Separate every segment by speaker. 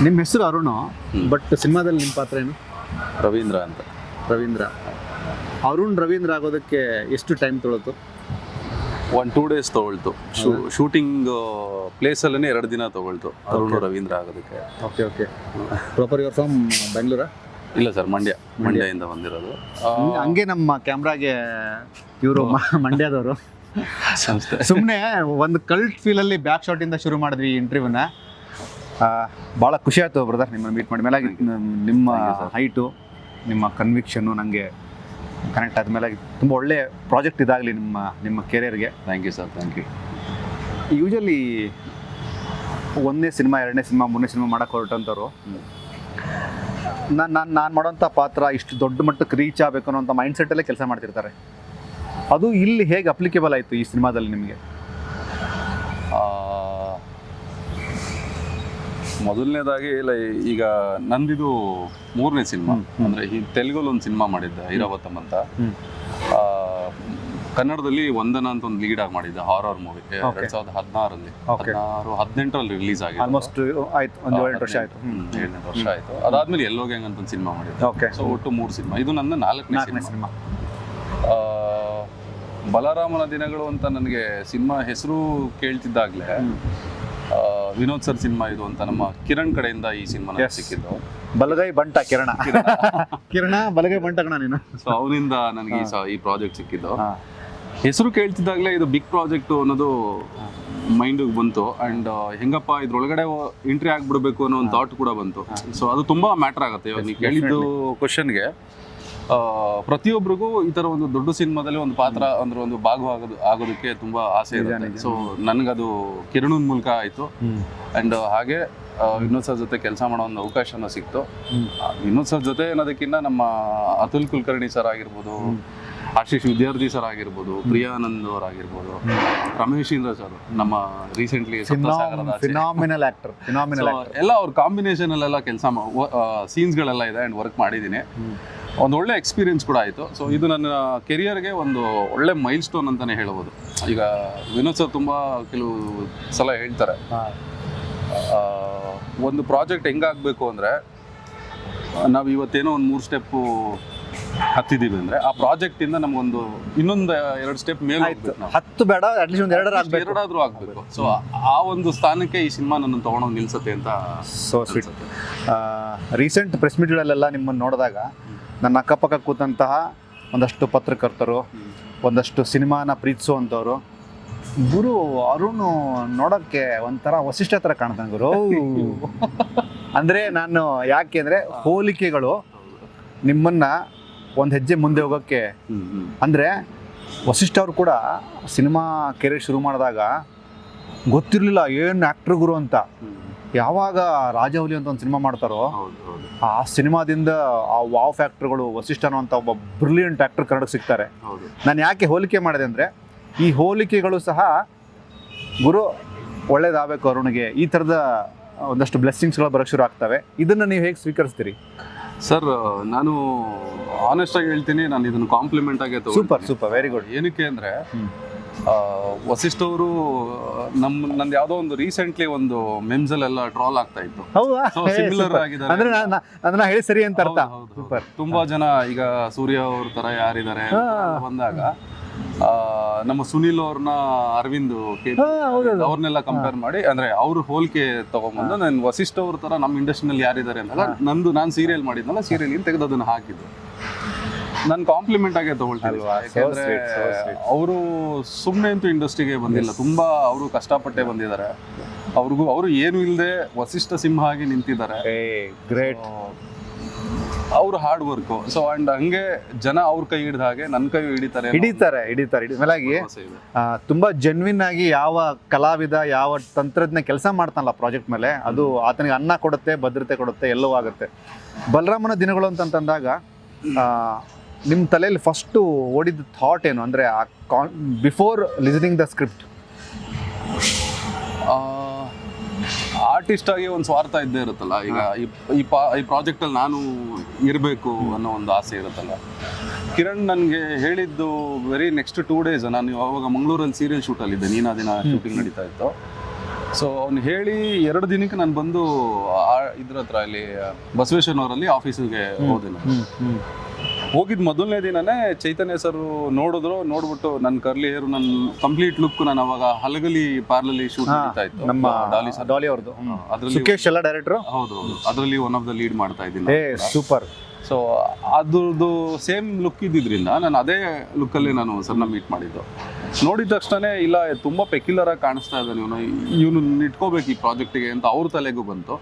Speaker 1: ನಿಮ್ಮ ಹೆಸರು ಅರುಣ್, ಬಟ್ ಸಿನಿಮಾದಲ್ಲಿ ನಿಮ್ಮ ಪಾತ್ರ ಏನು?
Speaker 2: ರವೀಂದ್ರ ಅಂತ.
Speaker 1: ರವೀಂದ್ರ. ಅರುಣ್ ರವೀಂದ್ರ ಆಗೋದಕ್ಕೆ ಎಷ್ಟು ಟೈಮ್ ತೊಗೊಳ್ತು?
Speaker 2: 1-2 days ತೊಗೊಳ್ತು. ಶೂಟಿಂಗ್ ಪ್ಲೇಸಲ್ಲೇ 2 ದಿನ ತೊಗೊಳ್ತು ಅರುಣ್ ರವೀಂದ್ರ ಆಗೋದಕ್ಕೆ.
Speaker 1: Okay okay. Proper your from ಬೆಂಗಳೂರಾ?
Speaker 2: ಇಲ್ಲ ಸರ್, ಮಂಡ್ಯದಿಂದ ಬಂದಿರೋದು.
Speaker 1: ಹಂಗೆ ನಮ್ಮ ಕ್ಯಾಮ್ರಾಗೆ ಇವರು ಮಂಡ್ಯದವರು. ಸುಮ್ಮನೆ ಒಂದು ಕಲ್ಟ್ ಫೀಲಲ್ಲಿ ಬ್ಯಾಕ್ ಶಾಟಿಂದ ಶುರು ಮಾಡಿದ್ವಿ ಈ ಇಂಟರ್ವ್ಯೂನ. ಭಾಳ ಖುಷಿ ಆಯಿತು ಬ್ರದರ್ ನಿಮ್ಮನ್ನು ಮೀಟ್ ಮಾಡಿ. ಮೇಲೆ ನಿಮ್ಮ ಹೈಟು, ನಿಮ್ಮ ಕನ್ವಿಕ್ಷನ್ನು ನನಗೆ ಕನೆಕ್ಟ್ ಆದಮೇಲೆ ತುಂಬ ಒಳ್ಳೆ ಪ್ರಾಜೆಕ್ಟ್ ಇದಾಗಲಿ ನಿಮ್ಮ ಕೆರಿಯರ್ಗೆ.
Speaker 2: Thank you sir, thank you.
Speaker 1: Usually 1ನೇ ಸಿನಿಮಾ 2ನೇ ಸಿನಿಮಾ 3ನೇ ಸಿನಿಮಾ ಮಾಡೋಕ್ಕೆ ಹೊರಟಂಥವ್ರು ನಾನು ಮಾಡೋಂಥ ಪಾತ್ರ ಇಷ್ಟು ದೊಡ್ಡ ಮಟ್ಟಕ್ಕೆ ರೀಚ್ ಆಗಬೇಕು ಅನ್ನೋಂಥ ಮೈಂಡ್ಸೆಟ್ಟಲ್ಲೇ ಕೆಲಸ ಮಾಡ್ತಿರ್ತಾರೆ. ಅದು ಇಲ್ಲಿ ಹೇಗೆ ಅಪ್ಲಿಕೇಬಲ್ ಆಯಿತು ಈ ಸಿನಿಮಾದಲ್ಲಿ ನಿಮಗೆ?
Speaker 2: ಮೊದಲನೇದಾಗಿ ಇಲ್ಲ, ಈಗ ನಂದಿದು 3ನೇ ಸಿನಿಮಾ. ಅಂದರೆ ಈ ತೆಲುಗಲ್ಲಿ ಒಂದು ಸಿನಿಮಾ ಮಾಡಿದ್ದೆ, ಐರಾವತಂ ಅಂತ. ಕನ್ನಡದಲ್ಲಿ ವಂದನ ಅಂತ ಒಂದು ಲೀಡ್ ಆಗಿ ಮಾಡಿದ್ದೆ, ಹಾರರ್ ಮೂವಿ. 2016ರಲ್ಲಿ 18ರಲ್ಲಿ ರಿಲೀಸ್ ಆಗಿದೆ.
Speaker 1: ಆಲ್ಮೋಸ್ಟ್ ಆಯ್ತು, ಒಂದು 7 ವರ್ಷ ಆಯಿತು.
Speaker 2: 7-8 ವರ್ಷ ಆಯಿತು. ಅದಾದ್ಮೇಲೆ ಎಲ್ಲೋ ಗ್ಯಾಂಗ್ ಅಂತ ಒಂದು ಸಿನಿಮಾ ಮಾಡಿದ್ದೆ. ಸೊ ಒಟ್ಟು 3 ಸಿನಿಮಾ. ಇದು ನನ್ನ 4ನೇ ಸಿನಿಮಾ. ಬಲರಾಮನ ದಿನಗಳು ಅಂತ ನನಗೆ ಸಿನಿಮಾ ಹೆಸರು ಕೇಳ್ತಿದ್ದಾಗಲೇ ವಿನೋದ್ ಸರ್ ಸಿನಿಮಾ ಇದು ಅಂತ ನಮ್ಮ ಕಿರಣ್ ಕಡೆಯಿಂದ ಈ ಸಿನಿಮಾ ಸಿಕ್ಕಿದ್ದು.
Speaker 1: ಬಲಗೈ ಬಂಟ ಕಿರಣ ಬಲಗೈ ಬಂಟ ಕಣ ನೀನು.
Speaker 2: ಸೊ ಅವನಿಂದ ನನಗೆ ಈ ಪ್ರಾಜೆಕ್ಟ್ ಸಿಕ್ಕಿದ್ದು. ಹೆಸರು ಕೇಳ್ತಿದ್ದಾಗಲೇ ಇದು ಬಿಗ್ ಪ್ರಾಜೆಕ್ಟ್ ಅನ್ನೋದು ಮೈಂಡಿಗೆ ಬಂತು. ಆ್ಯಂಡ್ ಹೆಂಗಪ್ಪ ಇದ್ರೊಳಗಡೆ ಎಂಟ್ರಿ ಆಗ್ಬಿಡ್ಬೇಕು ಅನ್ನೋ ಒಂದು ಥಾಟ್ ಕೂಡ ಬಂತು. ಸೊ ಅದು ತುಂಬ ಮ್ಯಾಟ್ರ್ ಆಗುತ್ತೆ. ಇವಾಗ ನೀವು ಕೇಳಿದ್ದು ಕ್ವಶನ್ಗೆ ಪ್ರತಿಯೊಬ್ಬರಿಗೂ ಈ ಥರ ಒಂದು ದೊಡ್ಡ ಸಿನಿಮಾದಲ್ಲಿ ಒಂದು ಪಾತ್ರ ಅಂದ್ರೆ ಒಂದು ಆಗೋದಕ್ಕೆ ತುಂಬ ಆಸೆ ಇದೆ. ಸೊ ನನಗದು ಕಿರಣನ್ ಮೂಲಕ ಆಯಿತು. ಆ್ಯಂಡ್ ಹಾಗೆ ವಿನೋದ್ ಸರ್ ಜೊತೆ ಕೆಲಸ ಮಾಡೋ ಒಂದು ಅವಕಾಶನೂ ಸಿಕ್ತು. ವಿನೋದ್ ಸರ್ ಜೊತೆ ಅನ್ನೋದಕ್ಕಿಂತ ನಮ್ಮ ಅತುಲ್ ಕುಲಕರ್ಣಿ ಸರ್ ಆಗಿರ್ಬೋದು, ಆಶೀಶ್ ವಿದ್ಯಾರ್ಥಿ ಸರ್ ಆಗಿರ್ಬೋದು, ಪ್ರಿಯಾನಂದ್ ಅವ್ರು ಆಗಿರ್ಬೋದು, ರಮೇಶ್ ಇಂದ್ರ ಸರ್ ನಮ್ಮ ರೀಸೆಂಟ್ಲಿ
Speaker 1: ಫಿನಾಮಿನಲ್ ಆಕ್ಟರ್
Speaker 2: ಎಲ್ಲ ಅವ್ರ ಕಾಂಬಿನೇಷನ್ ಅಲ್ಲೆಲ್ಲ ಕೆಲಸ ಸೀನ್ಸ್ಗಳೆಲ್ಲ ಇದೆ ಆ್ಯಂಡ್ ವರ್ಕ್ ಮಾಡಿದ್ದೀನಿ. ಒಂದು ಒಳ್ಳೆ ಎಕ್ಸ್ಪೀರಿಯನ್ಸ್ ಕೂಡ ಆಯಿತು. ಸೊ ಇದು ನನ್ನ ಕೆರಿಯರ್ಗೆ ಒಂದು ಒಳ್ಳೆ ಮೈಲ್ ಸ್ಟೋನ್ ಅಂತಲೇ ಹೇಳ್ಬೋದು. ಈಗ ವಿನೋದ್ ಸರ್ ತುಂಬ ಕೆಲವು ಸಲ ಹೇಳ್ತಾರೆ, ಒಂದು ಪ್ರಾಜೆಕ್ಟ್ ಹೆಂಗಾಗಬೇಕು ಅಂದರೆ ನಾವು ಇವತ್ತೇನೋ ಒಂದು 3 ಸ್ಟೆಪ್ಪು ಹತ್ತಿದ್ದೀವಿ ಅಂದರೆ ಆ ಪ್ರಾಜೆಕ್ಟಿಂದ ನಮಗೊಂದು ಇನ್ನೊಂದು 2 ಸ್ಟೆಪ್ ಮೇಲೆ
Speaker 1: 10 ಬೇಡ, ಅಟ್ಲೀಸ್ಟ್ ಒಂದು
Speaker 2: 2 ಆಗಬೇಕು. ಸೊ ಆ ಒಂದು ಸ್ಥಾನಕ್ಕೆ ಈ ಸಿನಿಮಾ ನನ್ನ ತೊಗೊಂಡೋಗಿ ನಿಲ್ಸತ್ತೆ ಅಂತ.
Speaker 1: So sweet. ರೀಸೆಂಟ್ ಪ್ರೆಸ್ ಮೀಟ್ಗಳಲ್ಲೆಲ್ಲ ನಿಮ್ಮನ್ನು ನೋಡಿದಾಗ ನನ್ನ ಅಕ್ಕಪಕ್ಕ ಕೂತಂತಹ ಒಂದಷ್ಟು ಪತ್ರಕರ್ತರು, ಒಂದಷ್ಟು ಸಿನಿಮಾನ ಪ್ರೀತಿಸುವಂಥವ್ರು, ಗುರು ಅರುಣ್ ನೋಡೋಕ್ಕೆ ಒಂಥರ ವಸಿಷ್ಠ ಥರ ಕಾಣ್ತಾನೆ ಗುರು ಅಂದರೆ ನಾನು ಯಾಕೆ ಅಂದರೆ ಹೋಲಿಕೆಗಳು ನಿಮ್ಮನ್ನು ಒಂದು ಹೆಜ್ಜೆ ಮುಂದೆ ಹೋಗೋಕ್ಕೆ. ಅಂದರೆ ವಸಿಷ್ಠ ಅವರು ಕೂಡ ಸಿನಿಮಾ ಕೆರಿಯರ್ ಶುರು ಮಾಡಿದಾಗ ಗೊತ್ತಿರಲಿಲ್ಲ ಏನು ಆ್ಯಕ್ಟ್ರ್ ಗುರು ಅಂತ. ಯಾವಾಗ ರಾಜವಲಿ ಅಂತ ಒಂದು ಸಿನಿಮಾ ಮಾಡ್ತಾರೋ ಆ ಸಿನಿಮಾದಿಂದ ಆ ವಾವ್ ಫ್ಯಾಕ್ಟ್ರಿಗಳು ವಸಿಷ್ಠ ಅನ್ನುವಂಥ ಒಬ್ಬ ಬ್ರಿಲಿಯಂಟ್ ಆ್ಯಕ್ಟರ್ ಕನ್ನಡಕ್ಕೆ ಸಿಗ್ತಾರೆ. ನಾನು ಯಾಕೆ ಹೋಲಿಕೆ ಮಾಡಿದೆ ಅಂದರೆ ಈ ಹೋಲಿಕೆಗಳು ಸಹ ಗುರು ಒಳ್ಳೇದಾಗಬೇಕು ಅರುಣ್ಗೆ, ಈ ಥರದ ಒಂದಷ್ಟು ಬ್ಲೆಸ್ಸಿಂಗ್ಸ್ಗಳು ಬರೋಕ್ಕೆ ಶುರು ಆಗ್ತವೆ. ಇದನ್ನು ನೀವು ಹೇಗೆ ಸ್ವೀಕರಿಸ್ತೀರಿ?
Speaker 2: ಸರ್, ನಾನು ಆನೆಸ್ಟಾಗಿ ಹೇಳ್ತೀನಿ, ನಾನು ಇದನ್ನು ಕಾಂಪ್ಲಿಮೆಂಟ್ ಆಗಿ
Speaker 1: ಸೂಪರ್ ವೆರಿ ಗುಡ್.
Speaker 2: ಏನಕ್ಕೆ ಅಂದರೆ ವಸಿಷ್ಠ ಅವರು ನಂದು ಯಾವುದೋ ಒಂದು ರೀಸೆಂಟ್ಲಿ ಒಂದು ಮೆಮ್ಸಲ್ಲೆಲ್ಲ ಟ್ರಾಲ್ ಆಗ್ತಾ ಇತ್ತು. ಸಿಮಿಲರ್ ಆಗಿದ್ದಾರೆ
Speaker 1: ಅಂದ್ರೆ ಅದನ್ನ ಹೇಳಿ ಸರಿ ಅಂತ ಅರ್ಥ.
Speaker 2: ತುಂಬಾ ಜನ ಈಗ ಸೂರ್ಯ ಅವ್ರ ತರ ಯಾರಿದ್ದಾರೆ ಬಂದಾಗ ನಮ್ಮ ಸುನಿಲ್ ಅವ್ರನ್ನ ಅರವಿಂದ್ ಅವ್ರನ್ನೆಲ್ಲ ಕಂಪೇರ್ ಮಾಡಿ ಅಂದ್ರೆ ಅವ್ರ ಹೋಲಿಕೆ ತಗೊಂಡ್ಬಂದು ನಾನು ವಸಿಷ್ಠ ಅವ್ರ ತರ ನಮ್ಮ ಇಂಡಸ್ಟ್ರಿನಲ್ಲಿ ಯಾರಿದ್ದಾರೆ ಅಂದಾಗ ನಾನು ಸೀರಿಯಲ್ ಮಾಡಿದ್ನಲ್ಲ, ಸೀರಿಯಲ್ ತೆಗೆದು ಅದನ್ನ ಹಾಕಿದ್ದು. ನಾನು ಕಾಂಪ್ಲಿಮೆಂಟ್ ಆಗೇ ತಗೊಳ್ತೀನಿ. ಯಾಕಂದ್ರೆ ಅವರು ಸುಮ್ಮನೆ ಅಂತೂ ಇಂಡಸ್ಟ್ರಿಗೆ ಬಂದಿಲ್ಲ, ತುಂಬಾ ಅವರು ಕಷ್ಟಪಟ್ಟೆ ಬಂದಿದ್ದಾರೆ. ಅವರು ಏನು ಇಲ್ಲದೆ ವಸಿಷ್ಠ ಸಿಂಹ ಆಗಿ ನಿಂತಿದ್ದಾರೆ.
Speaker 1: ಗ್ರೇಟ್.
Speaker 2: ಅವ್ರು ಹಾರ್ಡ್ ವರ್ಕು. ಸೊ ಅಂಡ್ ಹಂಗೆ ಜನ ಅವ್ರ ಕೈ ಹಿಡಿದ ಹಾಗೆ ನನ್ನ ಕೈ
Speaker 1: ಹಿಡಿತಾರೆ. ಮೇಲಾಗಿ ತುಂಬಾ ಜೆನ್ವಿನ್ ಆಗಿ ಯಾವ ಕಲಾವಿದ ಯಾವ ತಂತ್ರಜ್ಞ ಕೆಲಸ ಮಾಡ್ತಾನಲ್ಲ ಪ್ರಾಜೆಕ್ಟ್ ಮೇಲೆ, ಅದು ಆತನಿಗೆ ಅನ್ನ ಕೊಡುತ್ತೆ, ಭದ್ರತೆ ಕೊಡುತ್ತೆ, ಎಲ್ಲವೂ ಆಗುತ್ತೆ. ಬಲರಾಮನ ದಿನಗಳು ಅಂತಂದಾಗ ನಿಮ್ಮ ತಲೆಯಲ್ಲಿ ಫಸ್ಟು ಓಡಿದ ಥಾಟ್ ಏನು? ಅಂದರೆ before listening the script.
Speaker 2: Artist ಆಗಿ ಒಂದು ಸ್ವಾರ್ಥ ಇದ್ದೇ ಇರುತ್ತಲ್ಲ. ಈಗ ಈ ಪ್ರಾಜೆಕ್ಟಲ್ಲಿ ನಾನು ಇರಬೇಕು ಅನ್ನೋ ಒಂದು ಆಸೆ ಇರುತ್ತಲ್ಲ. ಕಿರಣ್ ನನಗೆ ಹೇಳಿದ್ದು ವೆರಿ ನೆಕ್ಸ್ಟ್ 2 days ನಾನು ಅವಾಗ ಮಂಗಳೂರಲ್ಲಿ ಸೀರಿಯಲ್ ಶೂಟಲ್ಲಿದ್ದೆ, ನೀನಾ ದಿನ ಶೂಟಿಂಗ್ ನಡೀತಾ ಇತ್ತು. ಸೊ ಅವ್ನು ಹೇಳಿ 2 ದಿನಕ್ಕೆ ನಾನು ಬಂದು ಇದ್ರ ಹತ್ರ ಇಲ್ಲಿ ಬಸವೇಶ್ವರನವರಲ್ಲಿ ಆಫೀಸಿಗೆ ಹೋದೆ ನಾನು. ಹೋಗಿದ್ ಮೊದಲನೇ ದಿನನೇ ಚೈತನ್ಯ ಸರ್ ನೋಡ್ಬಿಟ್ಟು ನನ್ನ ಕರ್ಲಿ ಹೇರು ನನ್ನ ಕಂಪ್ಲೀಟ್ ಲುಕ್ ನಾನು ಅವಾಗ ಹಲಗಲಿ ಪಾರ್ಲಲ್ಲಿ ಶೂಟ್ ಮಾಡ್ತಾ ಇತ್ತು.
Speaker 1: ನಮ್ಮ
Speaker 2: ಡಾಲಿ ಸರ್
Speaker 1: ಡಾಲಿ ಅವ್ರದ್ದು
Speaker 2: ಅದ್ರಲ್ಲಿ
Speaker 1: ಸುಕೇಶ್ ಎಲ್ಲ ಡೈರೆಕ್ಟರ್.
Speaker 2: ಹೌದು ಅದರಲ್ಲಿ ಒನ್ ಆಫ್ ದ ಲೀಡ್ ಮಾಡ್ತಾ ಇದ್ದೀನಿ.
Speaker 1: ಸೂಪರ್.
Speaker 2: ಸೊ ಅದ್ರದ್ದು ಸೇಮ್ ಲುಕ್ ಇದ್ದಿದ್ರಿಂದ ನಾನು ಅದೇ ಲುಕ್ಕಲ್ಲಿ ನಾನು ಸರ್ನ ಮೀಟ್ ಮಾಡಿದ್ದು. ನೋಡಿದ ತಕ್ಷಣ ಇಲ್ಲ ತುಂಬ ಪೆಕ್ಯುಲರ್ ಆಗಿ ಕಾಣಿಸ್ತಾ ಇದ್ದಾನೆ ಇವನು ಇಟ್ಕೋಬೇಕು ಈ ಪ್ರಾಜೆಕ್ಟಿಗೆ ಅಂತ ಅವ್ರ ತಲೆಗೂ ಬಂತು.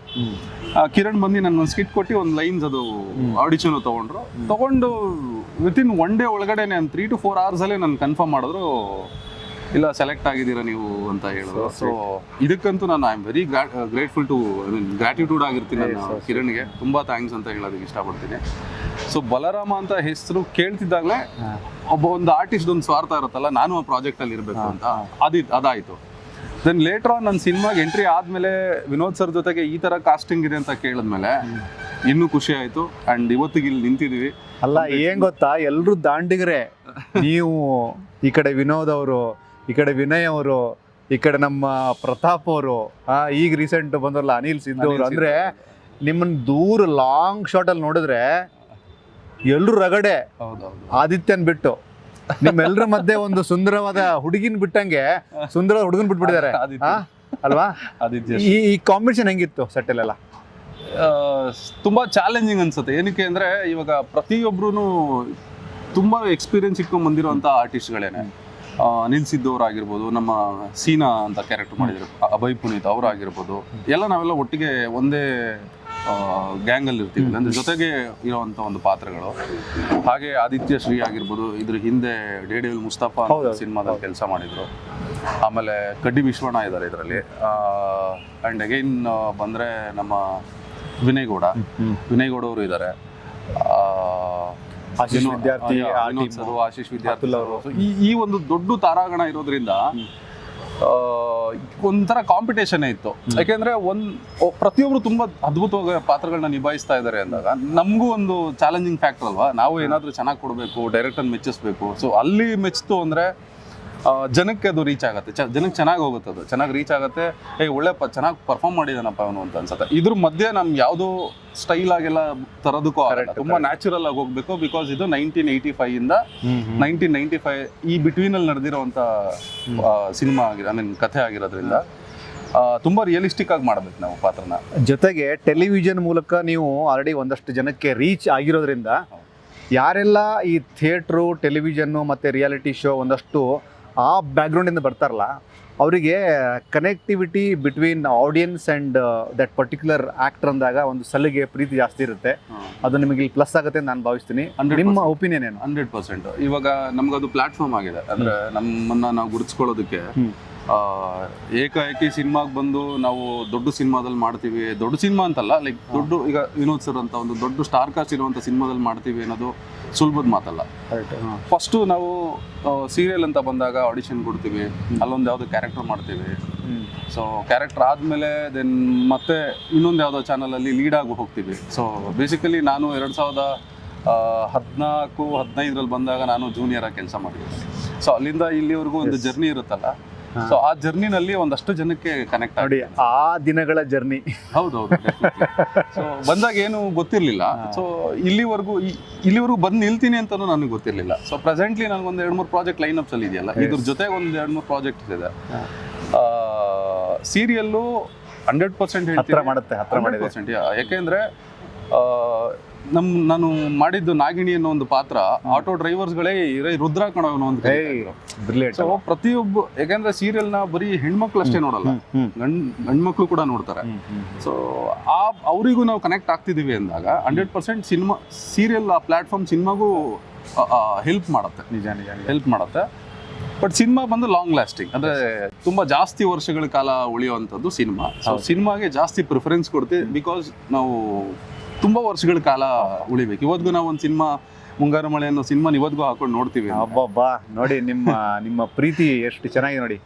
Speaker 2: ಕಿರಣ್ ಬಂದು ನನ್ಗೊಂದು ಸ್ಕಿಟ್ ಕೊಟ್ಟು ಒಂದು ಲೈನ್ಸ್ ಅದು ಆಡಿಷನ್ ತಗೊಂಡು ವಿತಿನ್ 1 ಡೇ ಒಳಗಡೆನೆ 3 to 4 hours ಅಲ್ಲೇ ನಾನು ಕನ್ಫರ್ಮ್ ಮಾಡಿದ್ರು, ಇಲ್ಲ ಸೆಲೆಕ್ಟ್ ಆಗಿದ್ದೀರಾ ನೀವು ಅಂತ ಹೇಳಿದ್ರು. ಸೊ ಇದಕ್ಕಂತೂ ನಾನು I am very grateful to gratitude ಆಗಿರ್ತೀನಿ ನಾನು ಕಿರಣ್ಗೆ. ತುಂಬ ಥ್ಯಾಂಕ್ಸ್ ಅಂತ ಹೇಳೋದಕ್ಕೆ ಇಷ್ಟಪಡ್ತೀನಿ. ಸೊ ಬಲರಾಮ ಅಂತ ಹೆಸರು ಕೇಳ್ತಿದ್ದಾಗಲೇ ಒಂದು ಆರ್ಟಿಸ್ಟ್ ಒಂದು ಸ್ವಾರ್ಥ ಇರುತ್ತಲ್ಲ, ನಾನು ಆ ಪ್ರಾಜೆಕ್ಟಲ್ಲಿ ಇರಬೇಕು ಅಂತ ಅದಾಯಿತು. ದೆನ್ ಲೇಟರ್ ಆನ್ ನನ್ನ ಸಿನಿಮಾಗೆ ಎಂಟ್ರಿ ಆದಮೇಲೆ ವಿನೋದ್ ಸರ್ ಜೊತೆಗೆ ಈ ಥರ ಕಾಸ್ಟಿಂಗ್ ಇದೆ ಅಂತ ಕೇಳಿದ್ಮೇಲೆ ಇನ್ನೂ ಖುಷಿ ಆಯಿತು. ಆ್ಯಂಡ್ ಇವತ್ತಿಗೆ ಇಲ್ಲಿ ನಿಂತಿದ್ದೀವಿ.
Speaker 1: ಅಲ್ಲ ಏನ್ ಗೊತ್ತಾ, ಎಲ್ರು ದಾಂಡಿಗರೇ. ನೀವು ಈ ಕಡೆ ವಿನೋದ್ ಅವರು, ಈ ಕಡೆ ವಿನಯ್ ಅವರು, ಈ ಕಡೆ ನಮ್ಮ ಪ್ರತಾಪ್ ಅವರು, ಈಗ ರೀಸೆಂಟ್ ಬಂದರಲ್ಲ ಅನಿಲ್ ಸಿದ್ದು ಅವರು. ಅಂದ್ರೆ ನಿಮ್ಮನ್ನ ದೂರ ಲಾಂಗ್ ಶಾಟ್ ಅಲ್ಲಿ ನೋಡಿದ್ರೆ ಎಲ್ರು ರಗಡೆ. ಆದಿತ್ಯನ್ ಬಿಟ್ಟು ನಿಮ್ಮೆಲ್ಲರ ಮಧ್ಯೆ ಒಂದು ಸುಂದರವಾದ ಹುಡುಗಿನ ಬಿಟ್ಟಂಗೆ ಸುಂದರವಾದ ಹುಡುಗನ್ ಬಿಟ್ಬಿಟ್ಟಿದ್ದಾರೆ ಅಲ್ವಾ? ಈ ಕಾಂಬಿನೇಷನ್ ಹೆಂಗಿತ್ತು ಸೆಟ್ಟಲ್ಲೆಲ್ಲ?
Speaker 2: ತುಂಬ ಚಾಲೆಂಜಿಂಗ್ ಅನ್ಸುತ್ತೆ. ಏನಕ್ಕೆ ಅಂದರೆ ಇವಾಗ ಪ್ರತಿಯೊಬ್ಬರೂ ತುಂಬ ಎಕ್ಸ್ಪೀರಿಯನ್ಸ್ ಇಟ್ಕೊಂಡು ಬಂದಿರೋಂಥ ಆರ್ಟಿಸ್ಟ್ಗಳೇನೆ. ಅನಿಲ್ ಸಿದ್ದು ಅವರಾಗಿರ್ಬೋದು, ನಮ್ಮ ಸೀನಾ ಅಂತ ಕ್ಯಾರೆಕ್ಟರ್ ಮಾಡಿದ್ರು ಅಭಯ್ ಪುನೀತ್ ಅವರಾಗಿರ್ಬೋದು, ನಾವೆಲ್ಲ ಒಟ್ಟಿಗೆ ಒಂದೇ ಗ್ಯಾಂಗಲ್ಲಿ ಇರ್ತೀವಿ, ಅಂದರೆ ಜೊತೆಗೆ ಇರೋವಂಥ ಒಂದು ಪಾತ್ರಗಳು. ಹಾಗೆ ಆದಿತ್ಯ ಶ್ರೀ ಆಗಿರ್ಬೋದು, ಇದ್ರ ಹಿಂದೆ ಡೇಡಿಯಲ್ ಮುಸ್ತಫಾ ಸಿನಿಮಾದಲ್ಲಿ ಕೆಲಸ ಮಾಡಿದರು. ಆಮೇಲೆ ಕಡ್ಡಿ ವಿಶ್ವಣ್ಣ ಇದ್ದಾರೆ ಇದರಲ್ಲಿ. ಆ್ಯಂಡ್ ಅಗೈನ್ ಬಂದರೆ ನಮ್ಮ ವಿನಯ್ ಗೌಡ ಅವರು ಇದ್ದಾರೆ.
Speaker 1: ಆಶೀಶ್ ವಿದ್ಯಾರ್ಥಿ
Speaker 2: ಅವರು. ಈ ಒಂದು ದೊಡ್ಡ ತಾರಾಗಣ ಇರೋದ್ರಿಂದ ಒಂಥರ ಕಾಂಪಿಟೇಷನ್ ಇತ್ತು. ಯಾಕೆಂದ್ರೆ ಪ್ರತಿಯೊಬ್ರು ತುಂಬಾ ಅದ್ಭುತವಾಗಿ ಪಾತ್ರಗಳನ್ನ ನಿಭಾಯಿಸ್ತಾ ಇದ್ದಾರೆ ಅಂದಾಗ ನಮಗೂ ಒಂದು ಚಾಲೆಂಜಿಂಗ್ ಫ್ಯಾಕ್ಟರ್ ಅಲ್ವಾ. ನಾವು ಏನಾದ್ರೂ ಚೆನ್ನಾಗಿ ಕೊಡಬೇಕು, ಡೈರೆಕ್ಟರ್ ಮೆಚ್ಚಿಸ್ಬೇಕು. ಸೊ ಅಲ್ಲಿ ಮೆಚ್ಚಿತು ಅಂದ್ರೆ ಜನಕ್ಕೆ ಅದು ರೀಚ್ ಆಗುತ್ತೆ, ಜನಕ್ಕೆ ಚೆನ್ನಾಗಿ ಹೋಗುತ್ತೆ, ಅದು ಚೆನ್ನಾಗಿ ರೀಚ್ ಆಗುತ್ತೆ. ಒಳ್ಳೆ ಚೆನ್ನಾಗಿ ಪರ್ಫಾರ್ಮ್ ಮಾಡಿದಾನಪ್ಪ ಅವನು ಅಂತ ಅನ್ಸುತ್ತೆ. ಇದ್ರ ಮಧ್ಯೆ ನಮ್ಗೆ ಯಾವುದೋ ಸ್ಟೈಲ್ ಆಗಿಲ್ಲ ತರೋದಕ್ಕೂ ಆಗಲ್ಲ, ತುಂಬಾ ನ್ಯಾಚುರಲ್ ಆಗಿ ಹೋಗ್ಬೇಕು. ಬಿಕಾಸ್ ಇದು 1985 ಇಂದ 1995 ಈ ಬಿಟ್ವೀನ್ ಅಲ್ಲಿ ನಡೆದಿರೋಂಥ ಸಿನಿಮಾ ಐ ಮೀನ್ ಕಥೆ ಆಗಿರೋದ್ರಿಂದ ತುಂಬಾ ರಿಯಲಿಸ್ಟಿಕ್ ಆಗಿ ಮಾಡಬೇಕು ನಾವು ಪಾತ್ರನ. ಜೊತೆಗೆ
Speaker 1: ಟೆಲಿವಿಷನ್ ಮೂಲಕ ನೀವು ಆಲ್ರೆಡಿ ಒಂದಷ್ಟು ಜನಕ್ಕೆ ರೀಚ್ ಆಗಿರೋದ್ರಿಂದ ಯಾರೆಲ್ಲ ಈ ಥಿಯೇಟ್ರು, ಟೆಲಿವಿಷನ್ನು ಮತ್ತು ರಿಯಾಲಿಟಿ ಶೋ ಒಂದಷ್ಟು ಆ ಬ್ಯಾಕ್ಗ್ರೌಂಡಿಂದ ಬರ್ತಾರಲ್ಲ, ಅವರಿಗೆ connectivity between audience and that particular actor ಅಂದಾಗ ಒಂದು ಸಲಿಗೆ ಪ್ರೀತಿ ಜಾಸ್ತಿ ಇರುತ್ತೆ. ಅದು ನಿಮಗೆ ಇಲ್ಲಿ ಪ್ಲಸ್ ಆಗುತ್ತೆ ನಾನು ಭಾವಿಸ್ತೀನಿ. ನಿಮ್ಮ ಒಪಿನಿಯನ್ ಏನು?
Speaker 2: 100%. ಇವಾಗ ನಮಗದು ಪ್ಲಾಟ್ಫಾರ್ಮ್ ಆಗಿದೆ. ಅಂದರೆ ನಮ್ಮನ್ನು ನಾವು ಗುರುತಿಸ್ಕೊಳ್ಳೋದಕ್ಕೆ ಏಕಾಏಕಿ ಸಿನಿಮಾಗೆ ಬಂದು ನಾವು ದೊಡ್ಡ ಸಿನಿಮಾದಲ್ಲಿ ಮಾಡ್ತೀವಿ, ದೊಡ್ಡ ಸಿನಿಮಾ ಅಂತಲ್ಲ, ಲೈಕ್ ದೊಡ್ಡ ಈಗ ವಿನೋದ್ ಸರ್ ಅಂತ ಒಂದು ದೊಡ್ಡ ಸ್ಟಾರ್ ಕಾಸ್ಟ್ ಇರುವಂಥ ಸಿನಿಮಾದಲ್ಲಿ ಮಾಡ್ತೀವಿ ಅನ್ನೋದು ಸುಲಭದ ಮಾತಲ್ಲ. ಫಸ್ಟು ನಾವು ಸೀರಿಯಲ್ ಅಂತ ಬಂದಾಗ ಆಡಿಷನ್ ಕೊಡ್ತೀವಿ, ಅಲ್ಲೊಂದು ಯಾವುದೋ ಕ್ಯಾರೆಕ್ಟರ್ ಮಾಡ್ತೀವಿ. ಸೊ ಕ್ಯಾರೆಕ್ಟರ್ ಆದಮೇಲೆ ದೆನ್ ಮತ್ತೆ ಇನ್ನೊಂದು ಯಾವುದೋ ಚಾನಲಲ್ಲಿ ಲೀಡ್ ಆಗಿ ಹೋಗ್ತೀವಿ. ಸೊ ಬೇಸಿಕಲಿ ನಾನು 2014-15 ಬಂದಾಗ ನಾನು ಜೂನಿಯರ್ ಆಗಿ ಕೆಲಸ ಮಾಡಿದ್ದೆ. ಸೊ ಅಲ್ಲಿಂದ ಇಲ್ಲಿವರೆಗೂ ಒಂದು ಜರ್ನಿ ಇರುತ್ತಲ್ಲ. ಸೊ ಆ ಜರ್ನಿನಲ್ಲಿ ಒಂದಷ್ಟು ಜನಕ್ಕೆ ಕನೆಕ್ಟ್
Speaker 1: ಆಗಿ ಆ ದಿನಗಳ ಜರ್ನಿ.
Speaker 2: ಹೌದೌದು. ಸೊ ಬಂದಾಗ ಏನು ಗೊತ್ತಿರಲಿಲ್ಲ. ಸೊ ಇಲ್ಲಿವರೆಗೂ ಬಂದು ನಿಲ್ತೀನಿ ಅಂತಲೂ ನನಗೆ ಗೊತ್ತಿರಲಿಲ್ಲ. ಸೊ ಪ್ರೆಸೆಂಟ್ಲಿ ನನಗೊಂದು 2-3 ಪ್ರಾಜೆಕ್ಟ್ ಲೈನ್ ಅಪ್ಸ್ ಅಲ್ಲಿ ಇದೆಯಲ್ಲ, ಇದ್ರ ಜೊತೆಗೆ ಒಂದು 2-3 ಪ್ರಾಜೆಕ್ಟ್ ಇದೆ. ಸೀರಿಯಲ್ಲು 100% ಹೇಳ್ತೀನಿ
Speaker 1: ಮಾಡುತ್ತೆ.
Speaker 2: ಯಾಕೆಂದ್ರೆ ನಾನು ಮಾಡಿದ್ದು ನಾಗಿಣಿ ಅನ್ನೋ ಒಂದು ಪಾತ್ರ ಆಟೋ ಡ್ರೈವರ್ಸ್ಗಳೇ ರುದ್ರ ಕಣವನು ಒಂದು. ಸೊ ಪ್ರತಿಯೊಬ್ಬ, ಯಾಕಂದ್ರೆ ಸೀರಿಯಲ್ನ ಬರೀ ಹೆಣ್ಮಕ್ಳು ಅಷ್ಟೇ ನೋಡಲ್ಲ, ಗಂಡ್ಮಕ್ಳು ಕೂಡ ನೋಡ್ತಾರೆ. ಸೊ ಅವರಿಗೂ ನಾವು ಕನೆಕ್ಟ್ ಆಗ್ತಿದೀವಿ ಅಂದಾಗ 100% ಸಿನಿಮಾ ಸೀರಿಯಲ್ ಆ ಪ್ಲಾಟ್ಫಾರ್ಮ್ ಸಿನಿಮಾಗೂ ಹೆಲ್ಪ್ ಮಾಡುತ್ತೆ.
Speaker 1: ನಿಜ
Speaker 2: ಹೆಲ್ಪ್ ಮಾಡುತ್ತೆ. ಬಟ್ ಸಿನಿಮಾ ಬಂದು ಲಾಂಗ್ ಲಾಸ್ಟಿಂಗ್, ಅಂದ್ರೆ ತುಂಬಾ ಜಾಸ್ತಿ ವರ್ಷಗಳ ಕಾಲ ಉಳಿಯುವಂಥದ್ದು ಸಿನಿಮಾ. ಸೊ ಸಿನಿಮಾಗೆ ಜಾಸ್ತಿ ಪ್ರಿಫರೆನ್ಸ್ ಕೊಡ್ತೀವಿ. ಬಿಕಾಸ್ ನಾವು ತುಂಬಾ ವರ್ಷಗಳ ಕಾಲ ಉಳಿಬೇಕು. ಇವತ್ತಿಗೂ ನಾವು ಒಂದು ಸಿನಿಮಾ ಮುಂಗಾರು ಮಳೆ ಅನ್ನೋ ಸಿನಿಮಾ ಇವತ್ತಿಗೂ ಹಾಕೊಂಡು ನೋಡ್ತೀವಿ.
Speaker 1: ಅಬ್ಬಬ್ಬಾ, ನೋಡಿ ನಿಮ್ಮ ಪ್ರೀತಿ ಎಷ್ಟು ಚೆನ್ನಾಗಿದೆ ನೋಡಿ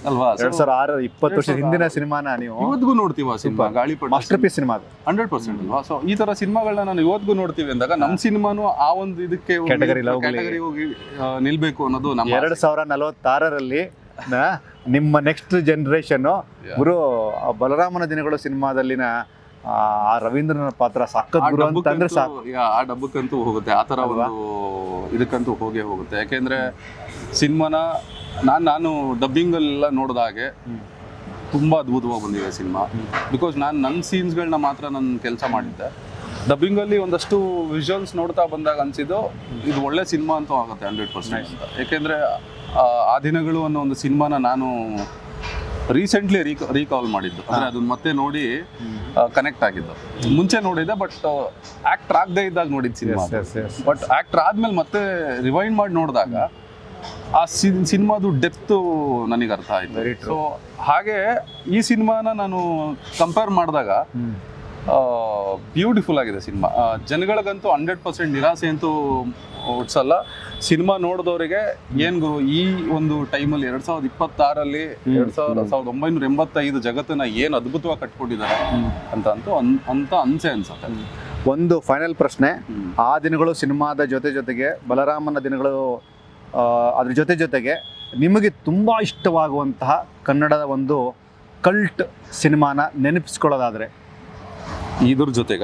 Speaker 2: ಅಲ್ವಾ.
Speaker 1: 2006 20 ವರ್ಷದ ಹಿಂದಿನ ಸಿನಿಮಾನ ನೀವು
Speaker 2: ಇವತ್ತಿಗೂ ನೋಡ್ತೀವಿ. ಆ ಸಿನಿಮಾ ಗಾಳಿಪಟ
Speaker 1: ಮಾಸ್ಟರ್ ಪೀಸ್ ಸಿನಿಮಾ
Speaker 2: 100% ಅಲ್ವಾ. ಸೊ ಈ ತರ ಸಿನಿಮಾಗಳನ್ನ ನಾನು ಇವತ್ತಿಗೂ ನೋಡ್ತೀವಿ ಅಂದಾಗ ನಮ್ಮ ಸಿನಿಮಾನು ಆ ಒಂದು ಇದಕ್ಕೆ
Speaker 1: ಕ್ಯಾಟಗರಿ
Speaker 2: ಹೋಗಿ ನಿಲ್ಬೇಕು ಅನ್ನೋದು ನಮ್ಮ
Speaker 1: 2046ರಲ್ಲಿ ನಿಮ್ಮ ನೆಕ್ಸ್ಟ್ ಜನ್ರೇಷನ್ನು ಗುರು ಆ ಬಲರಾಮನ ದಿನಗಳು ಸಿನಿಮಾದಲ್ಲಿನ ಆ ರವೀಂದ್ರನ ಪಾತ್ರ ಸಾಕತ್ ಗುರು ಅಂತಂದ್ರೆ ಸಾಕು.
Speaker 2: ಆ ಡಬ್ಬಕ್ಕಂತೂ ಹೋಗುತ್ತೆ, ಆ ಥರ ಒಂದು ಇದಕ್ಕಂತೂ ಹೋಗೇ ಹೋಗುತ್ತೆ. ಯಾಕೆಂದ್ರೆ ಸಿನಿಮಾನ ನಾನು ಡಬ್ಬಿಂಗಲ್ಲೆಲ್ಲ ನೋಡಿದ ಹಾಗೆ ತುಂಬ ಅದ್ಭುತವಾಗಿ ಬಂದಿದೆ ಸಿನಿಮಾ. ಬಿಕಾಸ್ ನಾನು ನನ್ನ ಸೀನ್ಸ್ಗಳನ್ನ ಮಾತ್ರ ನನ್ನ ಕೆಲಸ ಮಾಡಿದ್ದೆ. ಡಬ್ಬಿಂಗಲ್ಲಿ ಒಂದಷ್ಟು ವಿಜುವಲ್ಸ್ ನೋಡ್ತಾ ಬಂದಾಗ ಅನಿಸಿದ್ದು ಇದು ಒಳ್ಳೆ ಸಿನಿಮಾ ಅಂತೂ ಆಗುತ್ತೆ 100% ಅಂತ. ಯಾಕೆಂದರೆ ಆ ದಿನಗಳು ಅನ್ನೋ ಒಂದು ಸಿನಿಮಾನ ನಾನು ರೀಸೆಂಟ್ಲಿ ರೀಕಾಲ್ ಮಾಡಿದ್ದು, ಅಂದರೆ ಅದನ್ನ ಮತ್ತೆ ನೋಡಿ ಕನೆಕ್ಟ್ ಆಗಿದ್ದು. ಮುಂಚೆ ನೋಡಿದ್ದೆ ಬಟ್ ಆ್ಯಕ್ಟರ್ ಆಗದೆ ಇದ್ದಾಗ ನೋಡಿದ್ದು ಸಿನಿಮಾ. ಬಟ್ ಆ್ಯಕ್ಟರ್ ಆದಮೇಲೆ ಮತ್ತೆ ರಿವೈಂಡ್ ಮಾಡಿ ನೋಡಿದಾಗ ಆ ಸಿನಿಮಾದು ಡೆಪ್ತು ನನಗೆ ಅರ್ಥ ಆಯಿತು. ಸೊ ಹಾಗೆ ಈ ಸಿನಿಮಾನ ನಾನು ಕಂಪೇರ್ ಮಾಡಿದಾಗ ಬ್ಯೂಟಿಫುಲ್ ಆಗಿದೆ ಸಿನಿಮಾ. ಜನಗಳಿಗಂತೂ 100% ನಿರಾಸೆ ಅಂತೂ ಹುಟ್ಸಲ್ಲ. ಸಿನಿಮಾ ನೋಡಿದವರಿಗೆ ಏನು ಗುರು ಈ ಒಂದು ಟೈಮಲ್ಲಿ 2026 1985 ಜಗತ್ತನ್ನ ಏನು ಅದ್ಭುತವಾಗಿ ಕಟ್ಕೊಂಡಿದ್ದಾರೆ ಅಂತ ಅನ್ಸುತ್ತೆ.
Speaker 1: ಒಂದು ಫೈನಲ್ ಪ್ರಶ್ನೆ, ಆ ದಿನಗಳು ಸಿನಿಮಾದ ಜೊತೆಗೆ ಬಲರಾಮನ ದಿನಗಳು ಅದ್ರ ಜೊತೆಗೆ ನಿಮಗೆ ತುಂಬ ಇಷ್ಟವಾಗುವಂತಹ ಕನ್ನಡದ ಒಂದು ಕಲ್ಟ್ ಸಿನಿಮಾನ ನೆನಪಿಸ್ಕೊಳ್ಳೋದಾದರೆ
Speaker 2: ಇದ್ರ ಜೊತೆಗ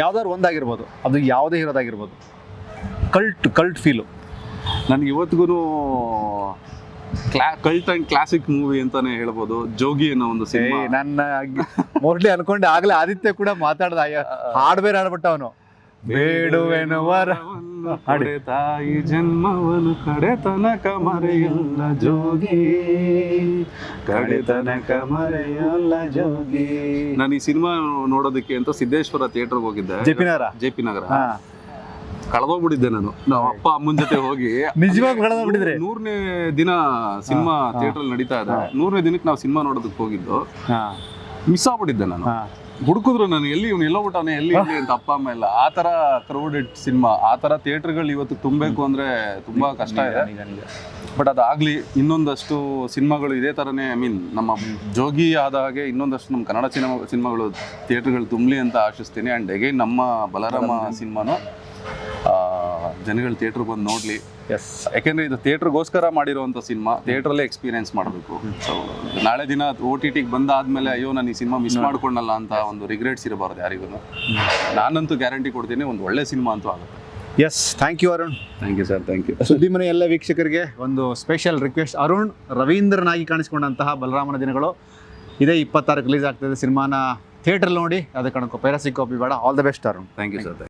Speaker 1: ಯಾವ್ದಾದ್ರು ಒಂದಾಗಿರ್ಬೋದು, ಅದು ಯಾವುದೇ ಇರೋದಾಗಿರ್ಬೋದು, ಕಲ್ಟ್ ಫೀಲು.
Speaker 2: ನನಗೆ ಇವತ್ತಿಗೂ ಕಲ್ಟ್ ಅಂಡ್ ಕ್ಲಾಸಿಕ್ ಮೂವಿ ಅಂತಾನೆ ಹೇಳ್ಬೋದು, ಜೋಗಿ ಅನ್ನೋ ಒಂದು ಸಿನಿಮಾ.
Speaker 1: ನನ್ನ ಮೋಸ್ಟ್ಲಿ ಅನ್ಕೊಂಡೆ ಆಗ್ಲೇ ಆದಿತ್ಯ ಕೂಡ ಮಾತಾಡ್ದ, ಹಾಡು ಬೇರೆ ಆಡ್ಬಿಟ್ಟ ಅವನು. ಬೇಡುವೆನುವರ
Speaker 2: ತಾಯಿ ಜನ್ಮವನು ಕಡೆ ತನಕ ಮರೆಯಲ್ಲ ಜೋಗಿ, ಕಡೆ ತನಕ ಮರೆಯಲ್ಲ ಜೋಗಿ. ನಾನು ಈ ಸಿನಿಮಾ ನೋಡೋದಕ್ಕೆ ಅಂತ ಸಿದ್ದೇಶ್ವರ ಥಿಯೇಟರ್ಗೆ ಹೋಗಿದ್ದೆ, ಜೆ ಪಿ ನಗರ. ಕಳೆದೋಗ್ಬಿಟ್ಟಿದ್ದೆ ನಾನು ಅಪ್ಪ ಅಮ್ಮನ ಜೊತೆ ಹೋಗಿ.
Speaker 1: ನಿಜವಾಗ ಕಳೆದೋಗ್ಬಿಟ್ಟಿದ್ರೆ
Speaker 2: 100ನೇ ದಿನ ಸಿನಿಮಾ ಥಿಯೇಟರ್ ನಡೀತಾ ಇದೆ. 100ನೇ ದಿನಕ್ಕೆ ನಾವು ಸಿನಿಮಾ ನೋಡೋದಕ್ಕೆ ಹೋಗಿದ್ದು, ಮಿಸ್ ಆಗ್ಬಿಟ್ಟಿದ್ದೆ ನಾನು. ಹುಡುಕಿದ್ರು ನಾನು ಎಲ್ಲಿ ಇವ್ನು ಎಲ್ಲೋಗ್ಬಿಟ್ಟವನೆ ಎಲ್ಲಿ ಅಂತ ಅಪ್ಪ ಅಮ್ಮ ಎಲ್ಲ. ಆ ಥರ ಕ್ರೌಡೆಡ್ ಸಿನಿಮಾ, ಆ ಥರ ಥಿಯೇಟರ್ಗಳು ಇವತ್ತು ತುಂಬಬೇಕು ಅಂದರೆ ತುಂಬ ಕಷ್ಟ ಇದೆ. ಬಟ್ ಅದಾಗಲಿ, ಇನ್ನೊಂದಷ್ಟು ಸಿನಿಮಾಗಳು ಇದೇ ಥರನೇ, ನಮ್ಮ ಜೋಗಿ ಆದ ಹಾಗೆ ಇನ್ನೊಂದಷ್ಟು ನಮ್ಮ ಕನ್ನಡ ಸಿನಿಮಾಗಳು ಥಿಯೇಟರ್ಗಳು ತುಂಬಲಿ ಅಂತ ಆಶಿಸ್ತೀನಿ. ಆ್ಯಂಡ್ ಅಗೈನ್ ನಮ್ಮ ಬಲರಾಮ ಸಿನಿಮಾನು ಜನಗಳು ಥಿಯೇಟ್ರಿಗೆ ಬಂದು ನೋಡಲಿ. ಯಾಕೆಂದರೆ ಇದು ಥಿಯೇಟ್ರಿಗೋಸ್ಕರ ಮಾಡಿರೋವಂಥ ಸಿನಿಮಾ, ಥಿಯೇಟ್ರಲ್ಲೇ ಎಕ್ಸ್ಪೀರಿಯೆನ್ಸ್ ಮಾಡಬೇಕು. ಸೊ ನಾಳೆ ದಿನ OTTಗೆ ಬಂದಾದ್ಮೇಲೆ ಅಯ್ಯೋ ನಾನು ಈ ಸಿನಿಮಾ ಮಿಸ್ ಮಾಡ್ಕೊಂಡಲ್ಲ ಅಂತ ಒಂದು ರಿಗ್ರೆಟ್ಸ್ ಇರಬಾರ್ದು ಯಾರಿಗೂ. ನಾನಂತೂ ಗ್ಯಾರಂಟಿ ಕೊಡ್ತೀನಿ, ಒಂದು ಒಳ್ಳೆ ಸಿನಿಮಾ ಅಂತೂ ಆಗುತ್ತೆ.
Speaker 1: Yes, thank you Arun.
Speaker 2: Thank you sir, thank you.
Speaker 1: ಸುದ್ದಿಮನೆ ಎಲ್ಲ ವೀಕ್ಷಕರಿಗೆ ಒಂದು ಸ್ಪೆಷಲ್ ರಿಕ್ವೆಸ್ಟ್. ಅರುಣ್ ರವೀಂದ್ರನಾಗಿ ಕಾಣಿಸ್ಕೊಂಡಂತಹ ಬಲರಾಮನ ದಿನಗಳು ಇದೇ 26ಕ್ಕೆ ರಿಲೀಸ್ ಆಗ್ತದೆ. ಸಿನಿಮಾನ ಥಿಯೇಟ್ರಲ್ಲಿ ನೋಡಿ, ಅದಕ್ಕೆ ಕಣಕ್ಕೋ ಪೈರಸಿ ಕಾಪಿ ಬೇಡ. All the best Arun.
Speaker 2: Thank you sir.